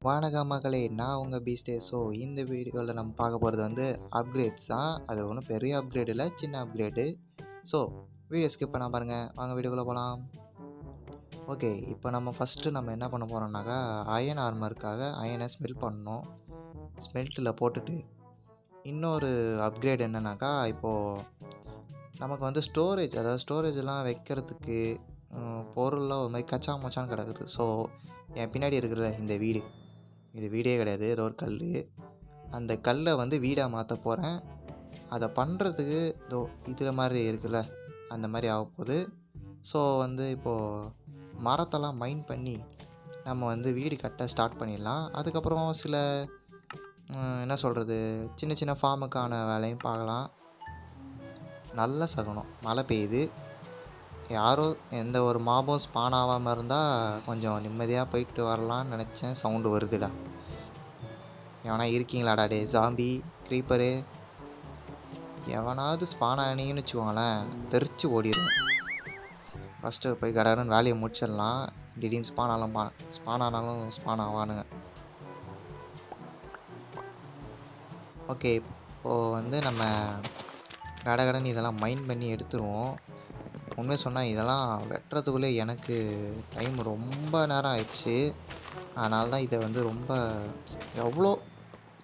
வணக்கம் மக்களே, நான் உங்கள் பீஸ்டே. ஸோ இந்த வீடியோவில் நம்ம பார்க்க போகிறது வந்து அப்கிரேட்ஸ் தான். அது ஒன்றும் பெரிய அப்கிரேட் இல்லை, சின்ன அப்கிரேடு. ஸோ வீடியோ ஸ்கிப் பண்ண பாருங்கள், வாங்க வீடியோக்குள்ளே போகலாம். ஓகே, இப்போ நம்ம ஃபஸ்ட்டு என்ன பண்ண போகிறோம்னாக்கா, அயன் ஆர்மருக்காக அயனை ஸ்மெல்ட் பண்ணணும். ஸ்மெல்ட்டில் போட்டுட்டு இன்னொரு அப்கிரேட் என்னன்னாக்கா, இப்போது நமக்கு வந்து ஸ்டோரேஜ், அதாவது ஸ்டோரேஜெலாம் வைக்கிறதுக்கு பொருள்லாம் ஒரு மாதிரி கச்சா மச்சான்னு கிடக்குது. ஸோ என் பின்னாடி இருக்கிற இந்த வீடு, இது வீடே கிடையாது, ஏதோ ஒரு கல். அந்த கல்லை வந்து வீடாக மாற்ற போகிறேன். அதை பண்ணுறதுக்கு இதோ இதில் மாதிரி இருக்குல்ல, அந்த மாதிரி ஆக போகுது. ஸோ வந்து இப்போது மரத்தெல்லாம் மைன் பண்ணி நம்ம வந்து வீடு கட்ட ஸ்டார்ட் பண்ணிடலாம். அதுக்கப்புறம் சில என்ன சொல்கிறது, சின்ன சின்ன ஃபார்முக்கான வேலையும் பார்க்கலாம். நல்ல சகுனம், மழை பெய்யுது. யாரோ எந்த ஒரு மாபம் ஸ்பான் ஆகாமல் இருந்தால் கொஞ்சம் நிம்மதியாக போயிட்டு வரலான்னு நினச்சேன். சவுண்டு வருதுடா. எவனா இருக்கீங்களாடா டே ஜாம்பி க்ரீப்பரு? எவனாவது ஸ்பான் ஆனீங்கன்னு வச்சுக்கோங்களேன், தெரிச்சு ஓடிடுவேன். ஃபஸ்ட்டு போய் கடகடன்னு வேலையை முடிச்சிடலாம். திடீர்னு ஸ்பான் ஆனாலும் ஸ்பான் ஆவானுங்க. ஓகே, இப்போது வந்து நம்ம கடகடன்னு இதெல்லாம் மைண்ட் பண்ணி எடுத்துருவோம். உண்மையை சொன்னால் இதெல்லாம் வெட்டுறதுக்குள்ளே எனக்கு டைம் ரொம்ப நேரம் ஆயிடுச்சு. அதனால தான் இதை வந்து ரொம்ப எவ்வளோ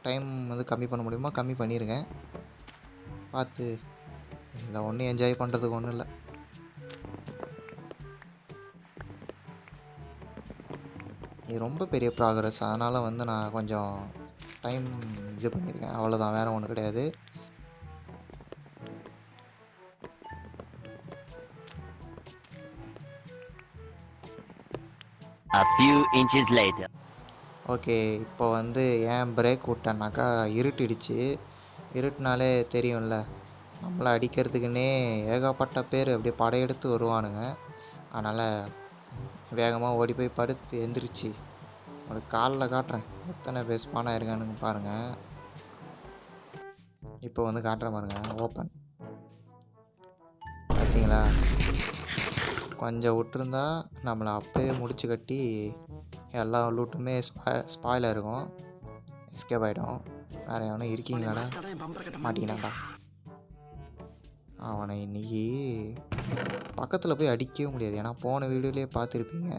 டைம் வந்து கம்மி பண்ண முடியுமோ கம்மி பண்ணிடுங்க. பார்த்து இதில் ஒன்றும் என்ஜாய் பண்ணுறதுக்கு ஒன்றும் இல்லை. இது ரொம்ப பெரிய ப்ராக்ரஸ், அதனால் வந்து நான் கொஞ்சம் டைம் இது பண்ணியிருக்கேன், அவ்வளோதான், வேறு ஒன்றும் கிடையாது. A few inches later. Okay, இப்போ வந்து ஏன் பிரேக் விட்டேன்னாக்கா, இருட்டிடுச்சு. இருட்டுனாலே தெரியும்ல, நம்மளை அடிக்கிறதுக்குன்னே ஏகப்பட்ட பேர் அப்படியே படையெடுத்து வருவானுங்க. அதனால் வேகமாக ஓடி போய் படுத்து எந்திரிச்சு ஒரு காலில் காட்டுறேன் எத்தனை பேர் ஸ்பான் ஆயிருக்கானுங்க பாருங்கள். இப்போ வந்து காட்டுறேன் பாருங்கள், ஓப்பன். பார்த்தீங்களா, கொஞ்சம் விட்டுருந்தா நம்மளை அப்போயே முடிச்சு கட்டி எல்லா லூட்டுமே ஸ்பாயில் இருக்கும், எஸ்கேப் ஆகிடும். வேறு எவனும் இருக்கீங்களாடா? மாட்டிக்கினாடா. அவனை இன்னைக்கு பக்கத்தில் போய் அடிக்கவே முடியாது, ஏன்னா போன வீடியோலேயே பார்த்துருப்பீங்க.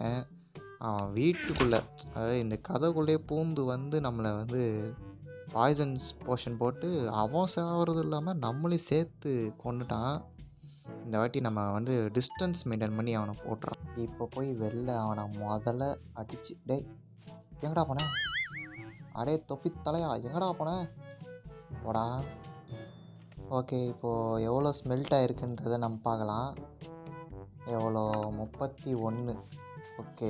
அவன் வீட்டுக்குள்ளே, அதாவது இந்த கதைக்குள்ளேயே பூந்து வந்து நம்மளை வந்து பாய்சன்ஸ் போஷன் போட்டு அவன் சாகிறது இல்லாமல் நம்மளையும் சேர்த்து கொண்டுட்டான். இந்த வாட்டி நம்ம வந்து டிஸ்டன்ஸ் மெயின்டைன் பண்ணி அவனை போட்டுறான். இப்போ போய் வெளில அவனை முதல்ல அடிச்சு, டேய் எங்கடா போனேன், அடே தொப்பி தலையா எங்கடா போனேன், போடா. ஓகே, இப்போது எவ்வளோ ஸ்மெல்ட் ஆகிருக்குன்றதை நம்ம பார்க்கலாம். எவ்வளோ, 31. ஓகே,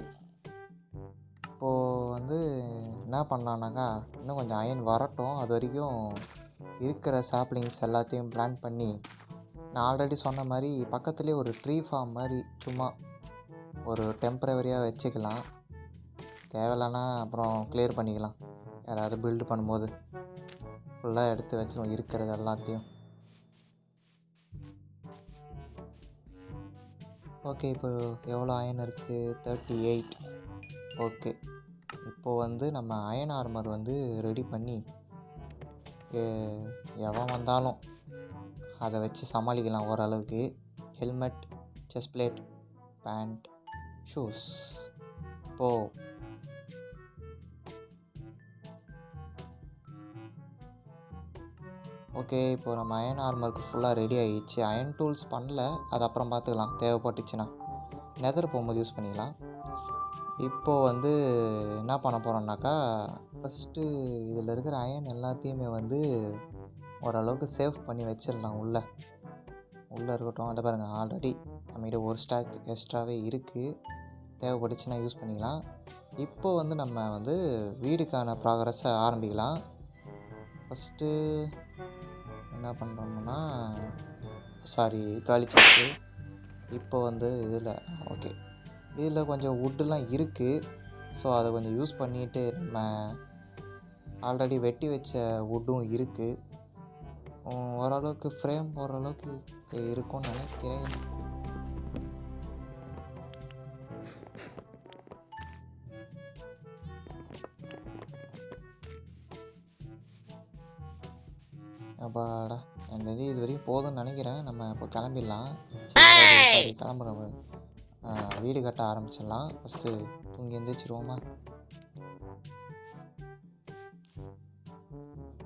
இப்போது வந்து என்ன பண்ணலான்னாக்கா, இன்னும் கொஞ்சம் அயன் வரட்டும். அது வரைக்கும் இருக்கிற சாப்ளிங்ஸ் எல்லாத்தையும் பிளான் பண்ணி, நான் ஆல்ரெடி சொன்ன மாதிரி பக்கத்துலேயே ஒரு ட்ரீ ஃபார்ம் மாதிரி சும்மா ஒரு டெம்பரவரியாக வச்சுக்கலாம். தேவையில்லைன்னா அப்புறம் கிளியர் பண்ணிக்கலாம், ஏதாவது பில்டு பண்ணும்போது ஃபுல்லாக எடுத்து வச்சிடும் இருக்கிறது எல்லாத்தையும். ஓகே, இப்போ எவ்வளோ அயன் இருக்குது, 38. ஓகே, இப்போது வந்து நம்ம அயன் ஆர்மர் வந்து ரெடி பண்ணி எவன் வந்தாலும் அதை வச்சு சமாளிக்கலாம் ஓரளவுக்கு. Helmet, chest plate, pant, shoes. இப்போது ஓகே, இப்போது நம்ம அயன் ஆர்மருக்கு ஃபுல்லாக ரெடி ஆகிடுச்சு. அயன் டூல்ஸ் பண்ணல, அது அப்புறம் பார்த்துக்கலாம், தேவைப்பட்டுச்சுன்னா நெதர் போகும்போது யூஸ் பண்ணிக்கலாம். இப்போது வந்து என்ன பண்ண போகிறோம்னாக்கா, ஃபஸ்ட்டு இதில் இருக்கிற அயன் எல்லாத்தையுமே வந்து ஓரளவுக்கு சேவ் பண்ணி வச்சிடலாம். உள்ளே இருக்கட்டும். அதை பாருங்கள், ஆல்ரெடி நம்மகிட்ட ஒரு ஸ்டாக் எக்ஸ்ட்ராவே இருக்குது, தேவைப்பட்டுச்சுன்னா யூஸ் பண்ணிக்கலாம். இப்போ வந்து நம்ம வந்து வீடுக்கான ப்ராக்ரஸை ஆரம்பிக்கலாம். ஃபஸ்ட்டு என்ன பண்ணுறோம்னா, காலி சாக்கு. இப்போ வந்து இதில் ஓகே, இதில் கொஞ்சம் வுட்டுலாம் இருக்குது. ஸோ அதை கொஞ்சம் யூஸ் பண்ணிவிட்டு, நம்ம ஆல்ரெடி வெட்டி வச்ச வுட்டும் இருக்குது, ஓரளவுக்கு ஃப்ரேம் போடுற அளவுக்கு இருக்கும்னு நினைக்கிறேன். அப்பாடா இந்த இது வரைக்கும் போதும்னு நினைக்கிறேன். நம்ம இப்போ கிளம்பிடலாம். சாரி கிளம்புறோம். வீடு கட்ட ஆரம்பிச்சிடலாம். ஃபஸ்ட்டு தூங்கி எந்திரிச்சிருவோமா?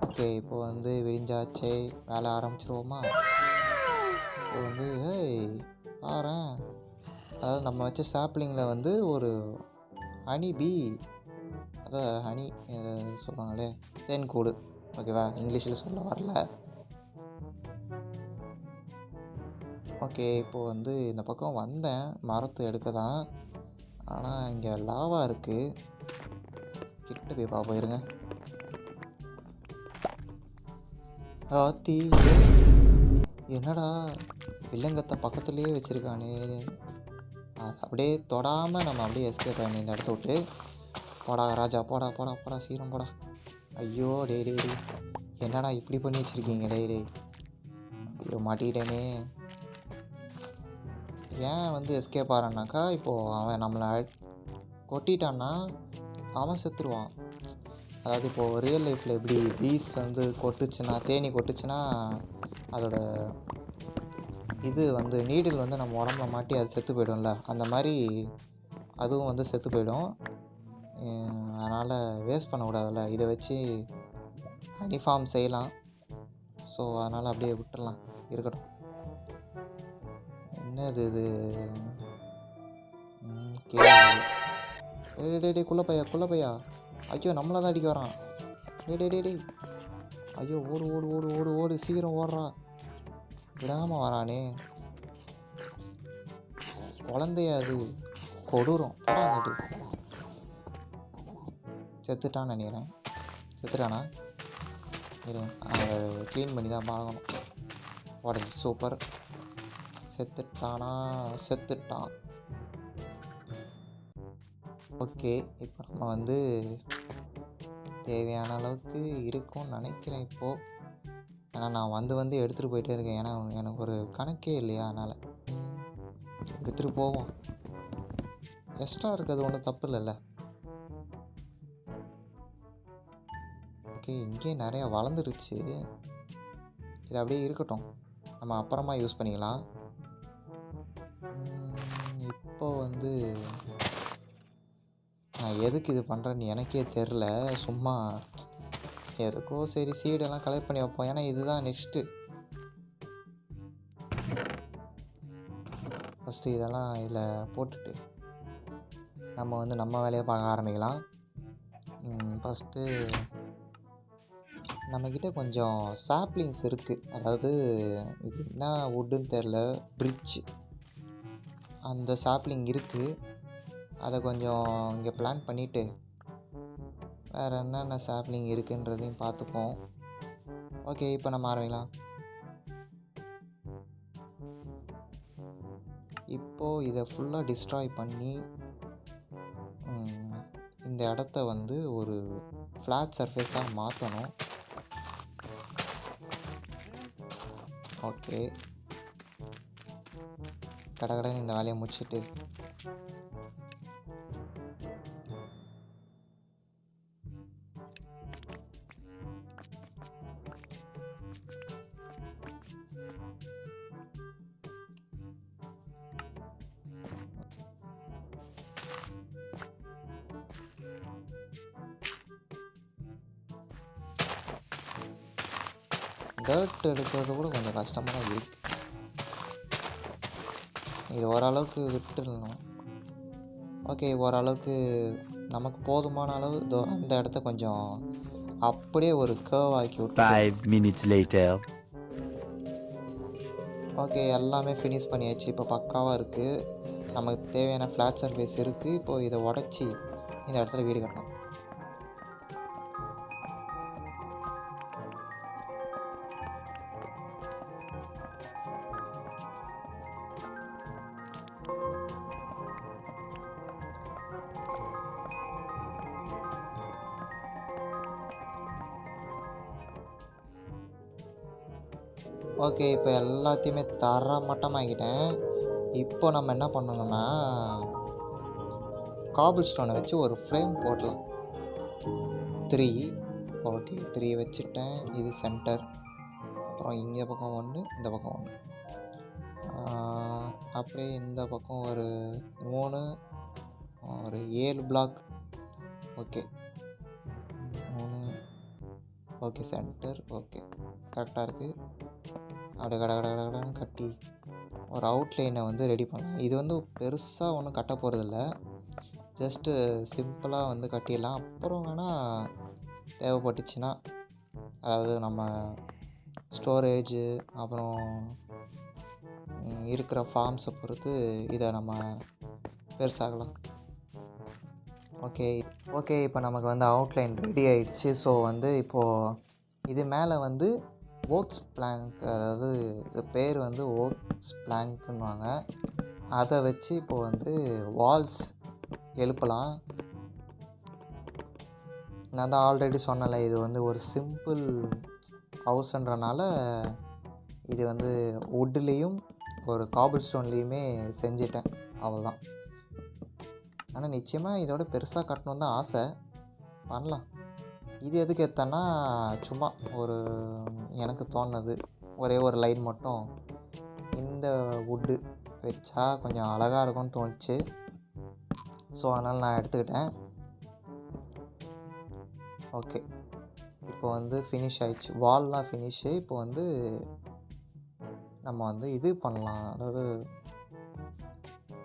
ஓகே இப்போ வந்து விடிஞ்சாச்சே, வேலை ஆரம்பிச்சிருவோமா? இப்போ வந்து பாரேன், அதாவது நம்ம வச்ச சாப்ளிங்கில் வந்து ஒரு ஹனி பீ, அதாவது ஹனி சொல்லுவாங்களே தேன்கூடு, ஓகேவா? இங்கிலீஷில் சொல்ல வரல. ஓகே இப்போது வந்து இந்த பக்கம் வந்தேன் மரத்தை எடுக்க தான். ஆனால் இங்கே லாவா இருக்குது, கிட்ட போய் பார்ப்போம் இருங்க. ஆத்தி என்னடா வில்லங்கத்தை பக்கத்துலேயே வச்சுருக்கானே. அப்படியே தொடாமல் நம்ம அப்படியே எஸ்கேப் ஆகணும் இந்த இடத்த விட்டு. போடா ராஜா, போடா போடா போடா, சீரம் போடா. ஐயோ டே டே டே, என்னடா இப்படி பண்ணி வச்சுருக்கீங்க டே டே. ஐயோ மாட்டிக்கிட்டேனே. ஏன் வந்து எஸ்கேப் ஆகிறான்னாக்கா, இப்போது அவன் நம்மளை கொட்டிட்டான்னா அவன் செத்துருவான். அதாவது இப்போது ரியல் லைஃப்பில் எப்படி பீஸ் வந்து கொட்டுச்சுன்னா, தேனி கொட்டுச்சுன்னா அதோட இது வந்து நீடில் வந்து நம்ம உடம்புல மாட்டி அது செத்து போய்டும்ல, அந்த மாதிரி அதுவும் வந்து செத்து போயிடும். அதனால் வேஸ்ட் பண்ணக்கூடாதுல்ல, இதை வச்சு ஹனிஃபார்ம் செய்யலாம். ஸோ அதனால் அப்படியே விட்டுடலாம், இருக்கட்டும். என்னது இது? டே குள்ள பையா, ஐயோ நம்மளை தான் அடிக்க வரான். டே ஐயோ ஓடு ஓடு ஓடு ஓடு ஓடு, சீக்கிரம் ஓடுறா, விடாமல் வரானே. குழந்தையா அது, கொடூரம். போடாங்கிட்டு செத்துட்டான்னு நினைக்கிறேன். செத்துட்டானா? க்ளீன் பண்ணி தான் பார்க்கணும். உடஞ்சி சூப்பர். செத்துட்டானா? செத்துட்டான். ஓகே இப்போ நம்ம வந்து தேவையான அளவுக்கு இருக்கும்னு நினைக்கிறேன் இப்போது. ஏன்னா நான் வந்து எடுத்துகிட்டு போயிட்டே இருக்கேன். ஏன்னா எனக்கு ஒரு கணக்கே இல்லையா, அதனால் எடுத்துகிட்டு போவோம். எக்ஸ்ட்ரா இருக்கிறது ஒன்றும் தப்பு இல்லைல்ல. ஓகே இங்கே நிறையா வளர்ந்துருச்சு. இது அப்படியே இருக்கட்டும், நம்ம அப்புறமா யூஸ் பண்ணிக்கலாம். இப்போ வந்து நான் எதுக்கு இது பண்ணுறேன்னு எனக்கே தெரில. சும்மா எதுக்கோ சரி சீடெல்லாம் கலெக்ட் பண்ணி வைப்போம். ஏன்னா இதுதான் நெக்ஸ்ட்டு. ஃபஸ்ட்டு இதெல்லாம் இதில் போட்டுட்டு நம்ம வந்து நம்ம வேலையை பார்க்க ஆரம்பிக்கலாம். ஃபஸ்ட்டு நம்மக்கிட்ட கொஞ்சம் சாப்ளிங்ஸ் இருக்குது. அதாவது இது என்ன வுட்டுன்னு தெரில, பிரிட்ஜ் அந்த சாப்ளிங் இருக்குது. அதை கொஞ்சம் இங்கே பிளான் பண்ணிவிட்டு வேறு என்னென்ன சாப்ளிங் இருக்குன்றதையும் பார்த்துப்போம். ஓகே இப்போ நம்ம ஆரம்பிக்கலாம். இப்போது இதை ஃபுல்லாக டிஸ்ட்ராய் பண்ணி இந்த இடத்த வந்து ஒரு ஃப்ளாட் சர்ஃபேஸாக மாற்றணும். ஓகே கடகடன்னு இந்த வேலையை முடிச்சுட்டு டர்ட் எடுக்கிறது கூட கொஞ்சம் கஷ்டமாக தான் இருக்குது. இது ஓரளவுக்கு விட்டுடணும். ஓகே ஓரளவுக்கு நமக்கு போதுமான அளவு அந்த இடத்த கொஞ்சம் அப்படியே ஒரு கர்வ் ஆக்கி விட்டு 5 minutes later. ஓகே எல்லாமே ஃபினிஷ் பண்ணியாச்சு. இப்போ பக்காவாக இருக்குது. நமக்கு தேவையான ஃப்ளாட் சர்ஃபேஸ் இருக்குது. இப்போது இதை உடச்சி இந்த இடத்துல வீடு கட்டணும். ஓகே இப்போ எல்லாத்தையுமே தரமட்டமாக்கிட்டேன். இப்போ நம்ம என்ன பண்ணணும்னா காபிள் ஸ்டோனை வச்சு ஒரு ஃப்ரேம் போடலாம். 3 ஓகே 3 வச்சுட்டேன். இது சென்டர். அப்புறம் இங்கே பக்கம் ஒன்று, இந்த பக்கம் ஒன்று, அப்படியே இந்த பக்கம் ஒரு 3, ஒரு 7 block. Okay 3. Okay centre. Okay கரெக்டாக இருக்குது. அப்படியே கடன்னு கட்டி ஒரு அவுட்லைனை வந்து ரெடி பண்ணலாம். இது வந்து பெருசாக ஒன்றும் கட்ட போகிறதில்ல, ஜஸ்ட்டு சிம்பிளாக வந்து கட்டிடலாம். அப்புறம் வேணால் தேவைப்பட்டுச்சுன்னா, அதாவது நம்ம ஸ்டோரேஜு அப்புறம் இருக்கிற ஃபார்ம்ஸை பொறுத்து இதை நம்ம பெருசாகலாம். ஓகே இப்போ நமக்கு வந்து அவுட்லைன் ரெடி ஆயிடுச்சு. ஸோ வந்து இப்போது இது மேலே வந்து ஓக்ஸ் பிளாங்க், அதாவது இது பேர் வந்து ஓக்ஸ் பிளாங்க்குன்னுவாங்க. அதை வச்சு இப்போது வந்து வால்ஸ் எழுப்பலாம். நான் தான் ஆல்ரெடி சொன்னல, இது வந்து ஒரு சிம்பிள் ஹவுஸ்ன்றனால இது வந்து வுட்லேயும் ஒரு காபிள் ஸ்டோன்லேயுமே செஞ்சிட்டேன், அவ்வளோதான். ஆனால் நிச்சயமாக இதோட பெருசாக கட்டணுன்னு தான் ஆசை, பண்ணலாம். இது எதுக்கு எடுத்தேன்னா, சும்மா ஒரு எனக்கு தோணுது, ஒரே ஒரு லைன் மட்டும் இந்த வுட்டு வச்சா கொஞ்சம் அழகாக இருக்கும்னு தோணுச்சு. ஸோ அதனால் நான் எடுத்துக்கிட்டேன். ஓகே இப்போ வந்து ஃபினிஷ் ஆயிடுச்சு, வால்லாம் ஃபினிஷு. இப்போ வந்து நம்ம வந்து இது பண்ணலாம், அதாவது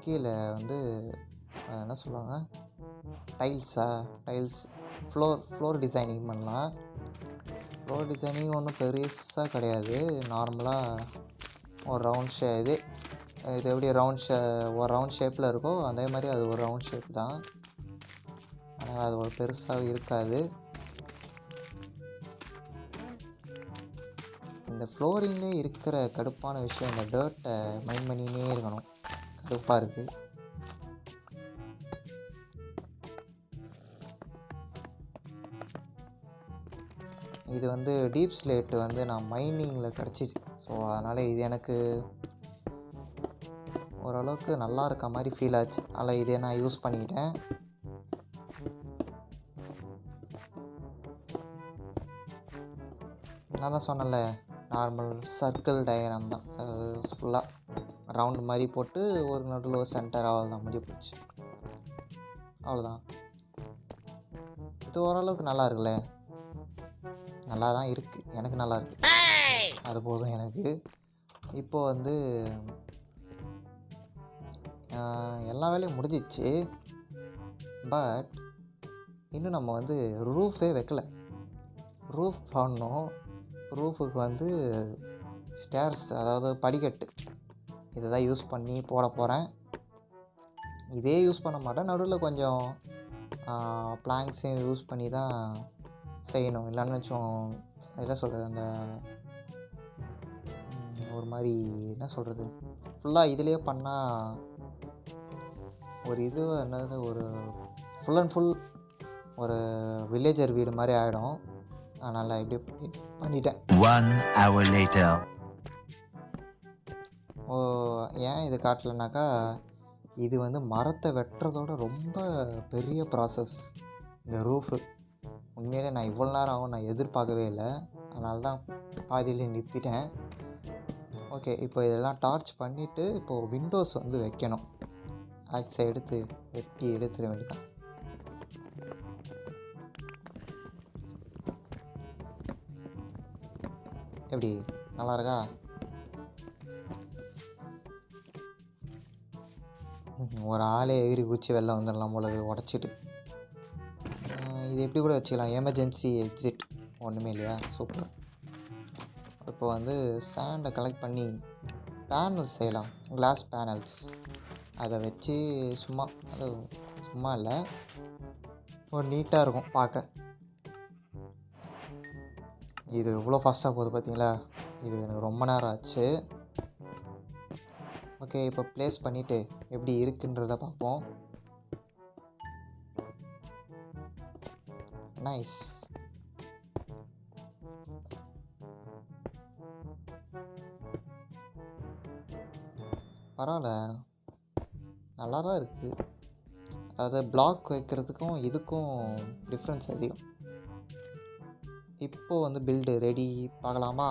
கீழே வந்து என்ன சொல்லுவாங்க, டைல்ஸ் ஃப்ளோர் டிசைனிங் பண்ணலாம். ஃப்ளோர் டிசைனிங் ஒன்றும் பெருசாக கிடையாது, நார்மலாக ஒரு ரவுண்ட் இது எப்படி ஒரு ரவுண்ட் ஷேப்பில் இருக்கோ அதே மாதிரி அது ஒரு ரவுண்ட் ஷேப் தான், அதனால் அது ஒரு பெருசாக இருக்காது. இந்த ஃப்ளோரிங்லேயே இருக்கிற கடுப்பான விஷயம், இந்த டர்ட்டை மைண்ட் பண்ணினே இருக்கணும், கடுப்பாக இருக்குது. இது வந்து டீப் ஸ்லேட்டு வந்து நான் மைனிங்கில் கிடச்சிச்சு. ஸோ அதனால் இது எனக்கு ஓரளவுக்கு நல்லா இருக்க மாதிரி ஃபீல் ஆச்சு, அதனால் இதே நான் யூஸ் பண்ணிக்கிட்டேன். நான் தான் சொன்னல, நார்மல் சர்க்கிள் டயக்ராம் தான், அதாவது ஃபுல்லாக ரவுண்டு மாதிரி போட்டு ஒரு நடுவில் ஒரு சென்டர், அவ்வளோதான், முடிஞ்சு போச்சு, அவ்வளோதான். இது ஓரளவுக்கு நல்லா இருக்குல்ல, நல்லா தான் இருக்குது, எனக்கு நல்லா இருக்குது, அது போதும் எனக்கு. இப்போது வந்து எல்லா வேலையும் முடிஞ்சிச்சு. பட் இன்னும் நம்ம வந்து ரூஃபே வைக்கல. ரூஃப் பண்ணோம். ரூஃபுக்கு வந்து ஸ்டேர்ஸ், அதாவது படிக்கட்டு, இதை தான் யூஸ் பண்ணி போட போகிறேன். இதே யூஸ் பண்ண மாட்டேன், நடுவில் கொஞ்சம் பிளாங்க்ஸையும் யூஸ் பண்ணி தான் செய்யணும். இல்லைன்னு வச்சோம் என்ன சொல்கிறது, அந்த ஒரு மாதிரி என்ன சொல்கிறது, ஃபுல்லாக இதிலே பண்ணால் ஒரு இது என்னது, ஒரு ஃபுல் அண்ட் ஃபுல் ஒரு வில்லேஜர் வீடு மாதிரி ஆகிடும். அதனால் இப்படி பண்ணிட்டேன். 1 hour later. ஏன் இது காட்டலைனாக்கா, இது வந்து மரத்தை வெட்டுறதோட ரொம்ப பெரிய ப்ராசஸ் இந்த ரூஃபு. உண்மையிலே நான் இவ்வளோ நேரம் ஆகும் நான் எதிர்பார்க்கவே இல்லை, அதனால தான் பாதியிலே நிறுத்திட்டேன். ஓகே இப்போ இதெல்லாம் டார்ச் பண்ணிவிட்டு இப்போது விண்டோஸ் வந்து வைக்கணும். ஆக்ஸை எடுத்து வெட்டி எடுத்துட வேண்டியதான். எப்படி நல்லா இருக்கா? ஒரு ஆளே எகிரி குச்சி வெளில வந்துடலாம் போல உடச்சிட்டு. இது எப்படி கூட வச்சுக்கலாம், எமர்ஜென்சி எக்ஸிட், ஒன்றுமே இல்லையா, சூப்பர். இப்போ வந்து சாண்டை கலெக்ட் பண்ணி பேனல்ஸ் செய்யலாம், கிளாஸ் பேனல்ஸ். அதை வச்சு சும்மா, அது சும்மா இல்லை, ஒரு நீட்டாக இருக்கும் பார்க்க. இது இவ்வளோ ஃபாஸ்ட்டாக போகுது பார்த்தீங்களா, இது எனக்கு ரொம்ப நேரம் ஆச்சு. ஓகே இப்போ ப்ளேஸ் பண்ணிவிட்டு எப்படி இருக்குன்றத பார்ப்போம். நைஸ். பரவாயில்ல, நல்லா தான் இருக்குது. அதாவது பிளாக் வைக்கிறதுக்கும் இதுக்கும் டிஃப்ரென்ஸ் அதிகம். இப்போது வந்து பில்டு ரெடி பார்க்கலாமா?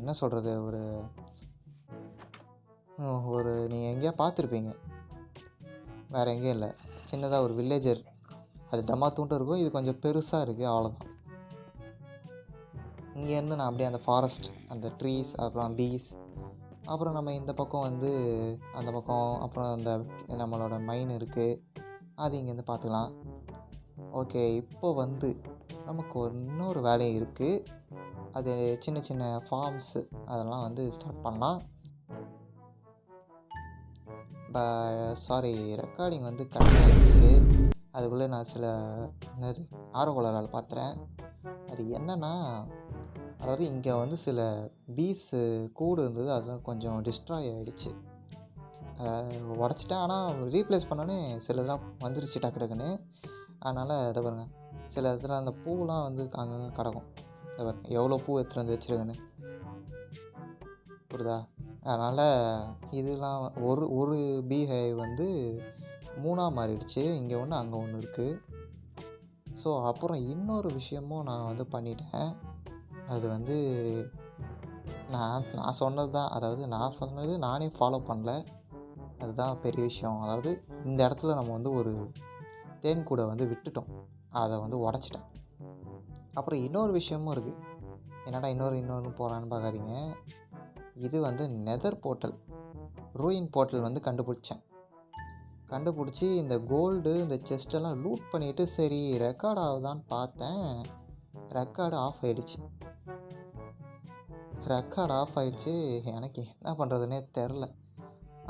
என்ன சொல்கிறது, ஒரு ஒரு நீங்கள் எங்கேயா பார்த்துருப்பீங்க, வேறு எங்கேயும் இல்லை, சின்னதாக ஒரு வில்லேஜர், அது டமாத்தூண்ட்டு இருக்கும், இது கொஞ்சம் பெருசாக இருக்குது, அவ்வளோதான். இங்கேருந்து நான் அப்படியே அந்த ஃபாரஸ்ட், அந்த ட்ரீஸ், அப்புறம் பீஸ், அப்புறம் நம்ம இந்த பக்கம் வந்து அந்த பக்கம், அப்புறம் அந்த நம்மளோட மைன் இருக்குது, அது இங்கேருந்து பார்த்துக்கலாம். ஓகே, இப்போ வந்து நமக்கு இன்னொரு வேலையும் இருக்குது. அது சின்ன சின்ன ஃபார்ம்ஸு அதெல்லாம் வந்து ஸ்டார்ட் பண்ணலாம். சாரி, ரெக்கார்டிங் வந்து கட் ஆகிடுச்சு. அதுக்குள்ளே நான் சில என்னது ஆர்வலரால் பார்த்துறேன். அது என்னென்னா, அதாவது இங்கே வந்து சில பீஸு கூடு இருந்தது, அதெல்லாம் கொஞ்சம் டிஸ்ட்ராய் ஆகிடுச்சு. உடச்சிட்டேன், ஆனால் ரீப்ளேஸ் பண்ணோன்னே சில இதெல்லாம் வந்துருச்சு டக்கு டக்குன்னு. அதனால் இதை பாருங்கள், சில இடத்துல அந்த பூவெலாம் வந்து அங்கங்கே கிடக்கும். இதை பாருங்க எவ்வளோ பூ எடுத்துகிட்டு வந்து வச்சுருக்கேன்னு, புரியுதா? அதனால் இதெல்லாம் ஒரு பீஹைவ் வந்து 3ஆக மாறிடுச்சு. இங்கே ஒன்று அங்கே ஒன்று இருக்குது. ஸோ அப்புறம் இன்னொரு விஷயமும் நான் வந்து பண்ணிட்டேன். அது வந்து நான் சொன்னது தான், அதாவது நான் சொன்னது நானே ஃபாலோ பண்ணல, அதுதான் பெரிய விஷயம். அதாவது இந்த இடத்துல நம்ம வந்து ஒரு தேன் கூடை வந்து விட்டுட்டோம், அதை வந்து உடச்சிட்டேன். அப்புறம் இன்னொரு விஷயமும் இருக்குது. என்னடா இன்னொன்று போகிறான்னு பார்க்காதீங்க. இது வந்து நெதர் போர்ட்டல், ரூயின் போர்ட்டல் வந்து கண்டுபிடிச்சி இந்த கோல்டு, இந்த செஸ்டெல்லாம் லூட் பண்ணிவிட்டு சரி ரெக்கார்ட் ஆகுதான்னு பார்த்தேன். ரெக்கார்டு ஆஃப் ஆகிடுச்சு. எனக்கு என்ன பண்ணுறதுனே தெரில.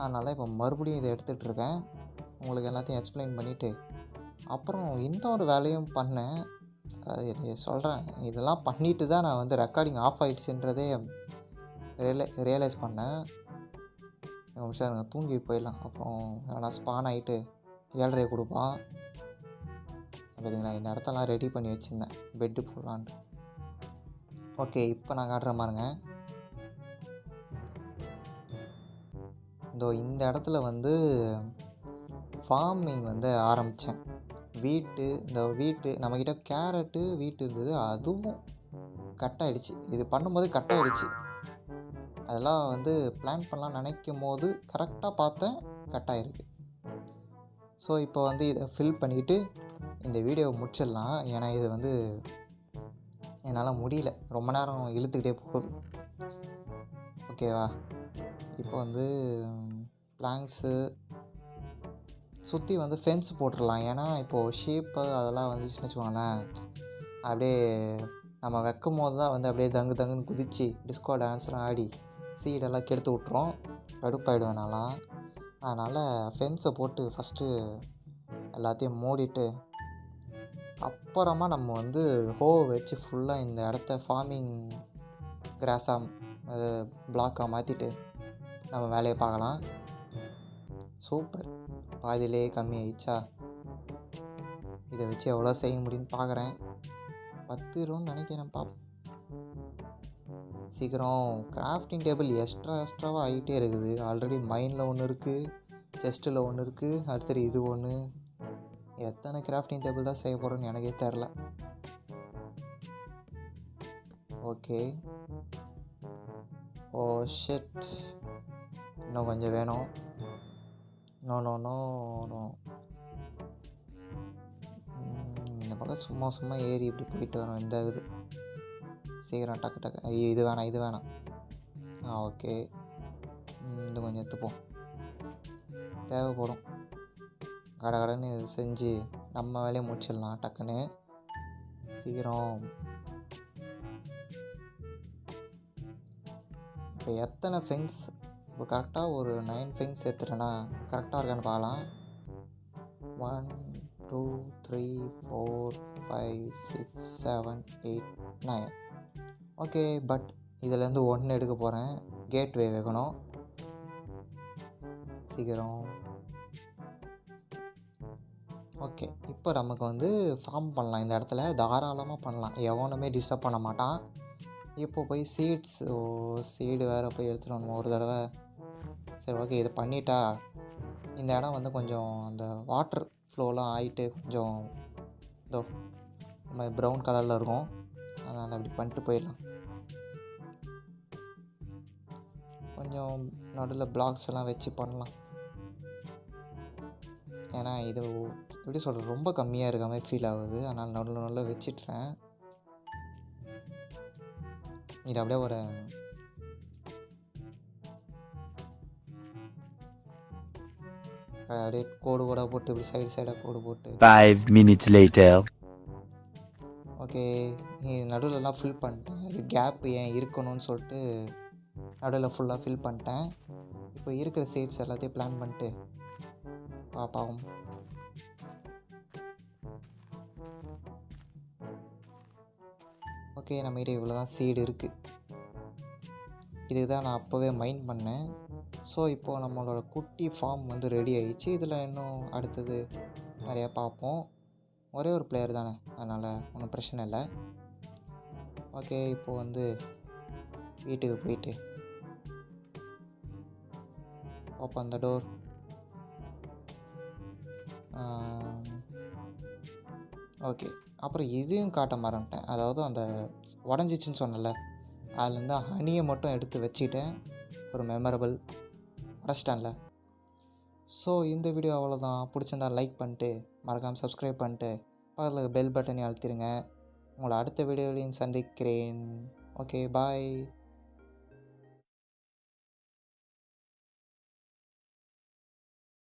அதனால இப்போ மறுபடியும் இதை எடுத்துகிட்ருக்கேன், உங்களுக்கு எல்லாத்தையும் எக்ஸ்பிளைன் பண்ணிவிட்டு. அப்புறம் இன்னொரு வேலையும் பண்ணேன், அது சொல்கிறேன். இதெல்லாம் பண்ணிவிட்டு தான் நான் வந்து ரெக்கார்டிங் ஆஃப் ஆகிடுச்சுன்றதே ரியலைஸ் பண்ணேன். நிமிஷம் இருங்க, தூங்கி போயிடலாம். அப்புறம் நான் ஸ்பான் ஆகிட்டு 7:30 கொடுப்பான். பார்த்தீங்களா, இந்த இடத்தெல்லாம் ரெடி பண்ணி வச்சுருந்தேன் பெட்டு போடலான்ட்டு. ஓகே, இப்போ நான் காட்டுற பாருங்க. இந்த இடத்துல வந்து ஃபார்மிங் வந்து ஆரம்பித்தேன். வீட்டு நம்மக்கிட்ட கேரட்டு வீட்டு இருந்தது, அதுவும் கட் ஆகிடுச்சு. இது பண்ணும்போது கட் ஆகிடுச்சு. அதெல்லாம் வந்து பிளான் பண்ணலாம் நினைக்கும் போது கரெக்டாக பார்த்தேன், கட் ஆகிருக்கு. ஸோ இப்போ வந்து இதை ஃபில் பண்ணிவிட்டு இந்த வீடியோவை முடிச்சிடலாம். ஏன்னா இது வந்து என்னால் முடியல, ரொம்ப நேரம் இழுத்துக்கிட்டே போகுது. ஓகேவா? இப்போ வந்து பிளாங்க்ஸு சுற்றி வந்து ஃபென்ஸ் போட்டுடலாம். ஏன்னா இப்போது ஷீப்பு அதெல்லாம் வந்துச்சுன்னு வச்சுக்கோங்களேன், அப்படியே நம்ம வைக்கும் போது தான் வந்து அப்படியே தங்குன்னு குதித்து டிஸ்கோ டான்ஸ்லாம் ஆடி சீடெல்லாம் கெடுத்து விட்ரும், கடுப்பாயிடுவேன் நான்லாம். அதனால் ஃபென்ஸை போட்டு ஃபஸ்ட்டு எல்லாத்தையும் மூடிட்டு, அப்புறமா நம்ம வந்து வச்சு ஃபுல்லாக இந்த இடத்த ஃபார்மிங் கிராஸாக பிளாக்காக மாற்றிட்டு நம்ம வேலையை பார்க்கலாம். சூப்பர், பாதியிலே கம்மி ஆயிடுச்சா? இதை வச்சு எவ்வளோ செய்ய முடியும்னு பார்க்குறேன். 10 ரூன்னு நினைக்கிறேன், பார்ப்போம். சீக்கிரம் கிராஃப்டிங் டேபிள் எக்ஸ்ட்ராவாக ஆகிட்டே இருக்குது. ஆல்ரெடி மைனில் ஒன்று இருக்குது, செஸ்ட்டில் ஒன்று இருக்குது, அடுத்தது இது ஒன்று. எத்தனை கிராஃப்டிங் டேபிள் தான் செய்ய போகிறோன்னு எனக்கே தெரில. ஓகே, ஓ ஷிட், இன்னும் கொஞ்சம் வேணும். நோ இந்த பக்கம் சும்மா ஏறி இப்படி போயிட்டு வரோம். இந்த இது சீக்கிரம் டக்கு ஐயோ இது வேணாம். ஓகே, இது கொஞ்சம் எடுத்துப்போம், தேவைப்படும். கடன்னு செஞ்சு நம்ம வேலையை முடிச்சிடலாம் டக்குன்னு, சீக்கிரம். இப்போ எத்தனை ஃபென்ஸ்? இப்போ கரெக்டாக ஒரு 9 ஃபென்ஸ் எடுத்துட்டேன்னா கரெக்டாக இருக்கான்னு பார்க்கலாம். 1 2 3 4 5 6 7 8 9. ஓகே, பட் இதிலேருந்து 1 எடுக்க போகிறேன். கேட்வே வைக்கணும், சீக்கிரம். ஓகே, இப்போ நமக்கு வந்து ஃபார்ம் பண்ணலாம். இந்த இடத்துல தாராளமாக பண்ணலாம், எவனுமே டிஸ்டர்ப் பண்ண மாட்டான். இப்போ போய் சீடு வேறு போய் எடுத்துகிட்டு வரணும் ஒரு தடவை. சரி, ஓகே, இது பண்ணிட்டா இந்த இடம் வந்து கொஞ்சம் அந்த வாட்டர் ஃப்ளோலாம் ஆகிட்டு கொஞ்சம் இதோ நம்ம ப்ரௌன் கலரில் இருக்கும், அதனால் அப்படி பண்ணிட்டு போயிடலாம். கொஞ்சம் நடுவில் பிளாக்ஸ் எல்லாம் வச்சு பண்ணலாம். ஏன்னா இது எப்படி சொல்கிறது, ரொம்ப கம்மியாக இருக்க மாதிரி ஃபீல் ஆகுது, அதனால் நடுவில் வச்சிட்றேன். இது அப்படியே ஒரு அப்படியே கோடு கூட போட்டு இப்படி சைடாக கோடு போட்டு 5 minutes later. ஓகே. இது நடுவில்லாம் ஃபில் பண்ணிட்டேன். இது கேப் ஏன் இருக்கணும்னு சொல்லிட்டு நடுவில் ஃபுல்லாக ஃபில் பண்ணிட்டேன். இப்போ இருக்கிற சைட்ஸ் எல்லாத்தையும் பிளான் பண்ணிட்டு பார்ப்போம். ஓகே, நம்மகிட்ட இவ்வளோ தான் சீடு இருக்குது. இதுதான் நான் அப்போவே மைண்ட் பண்ணேன். ஸோ இப்போது நம்மளோட குட்டி ஃபார்ம் வந்து ரெடி ஆகிடுச்சு. இதில் இன்னும் அடுத்தது நிறையா பார்ப்போம். ஒரே ஒரு பிளேயர் தானே, அதனால் ஒன்றும் பிரச்சனை இல்லை. ஓகே, இப்போது வந்து வீட்டுக்கு போயிட்டு ஓப்பன் அந்த டோர். ஓகே, அப்புறம் இதையும் காட்ட மறந்துட்டேன். அதாவது அந்த உடஞ்சிச்சின்னு சொன்னல, அதுலேருந்து ஹனியை மட்டும் எடுத்து வச்சுட்டேன். ஒரு மெமரபிள் உடச்சிட்டேன்ல. ஸோ இந்த வீடியோ அவ்வளோதான். பிடிச்சிருந்தா லைக் பண்ணிட்டு மறக்காமல் சப்ஸ்கிரைப் பண்ணிட்டு பக்கத்தில் பெல் பட்டனை அழுத்திடுங்க. உங்களை அடுத்த வீடியோலையும் சந்திக்கிறேன். ஓகே, பாய்.